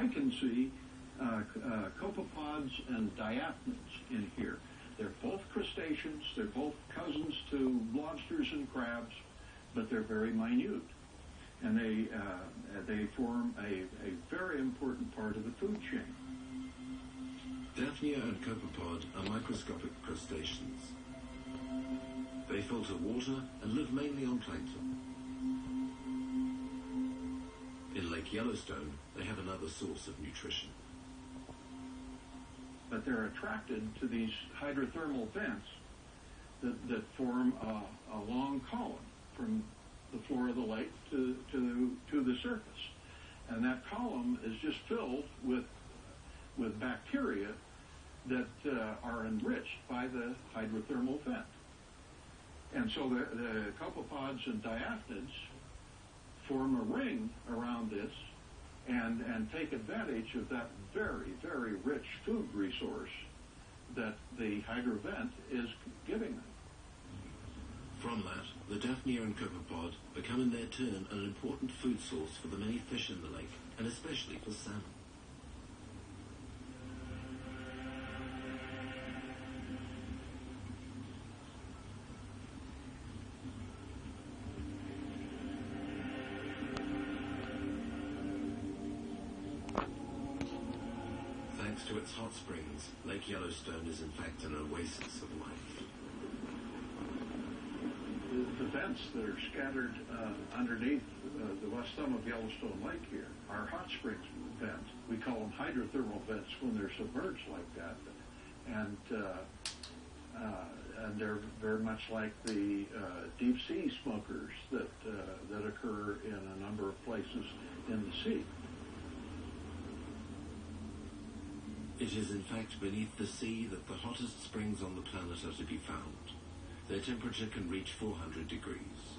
I can see copepods and diapnids in here. They're both crustaceans. They're both cousins to lobsters and crabs, but they're very minute. And they form a very important part of the food chain. Daphnia and copepod are microscopic crustaceans. They filter water and live mainly on plankton. In Lake Yellowstone, they have another source of nutrition. But they're attracted to these hydrothermal vents that form a long column from the floor of the lake to the surface. And that column is just filled with bacteria that are enriched by the hydrothermal vent. And so the copepods and diapnids form a ring around this and take advantage of that very, very rich food resource that the hydrovent is giving them. From that, the Daphnia and copepod become in their turn an important food source for the many fish in the lake, and especially for salmon. Thanks to its hot springs, Lake Yellowstone is in fact an oasis of life. The vents that are scattered underneath the west thumb of Yellowstone Lake here are hot springs vents. We call them hydrothermal vents when they're submerged like that. And they're very much like the deep sea smokers that occur in a number of places in the sea. It is in fact beneath the sea that the hottest springs on the planet are to be found. Their temperature can reach 400 degrees.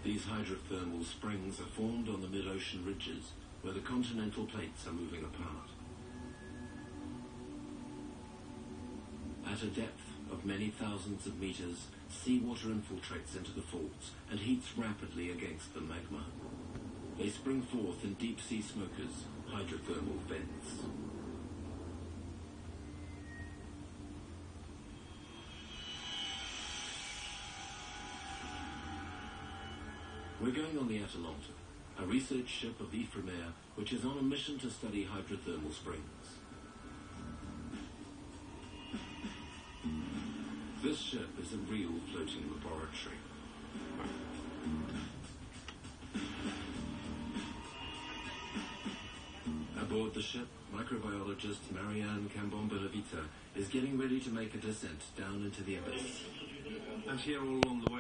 These hydrothermal springs are formed on the mid-ocean ridges where the continental plates are moving apart. At a depth of many thousands of meters, seawater infiltrates into the faults and heats rapidly against the magma. They spring forth in deep-sea smokers, hydrothermal vents. We're going on the Atalanta, a research ship of Ifremer which is on a mission to study hydrothermal springs. This ship is a real floating laboratory. Aboard the ship, microbiologist Marianne Cambon-Belavita is getting ready to make a descent down into the abyss. And here all along the way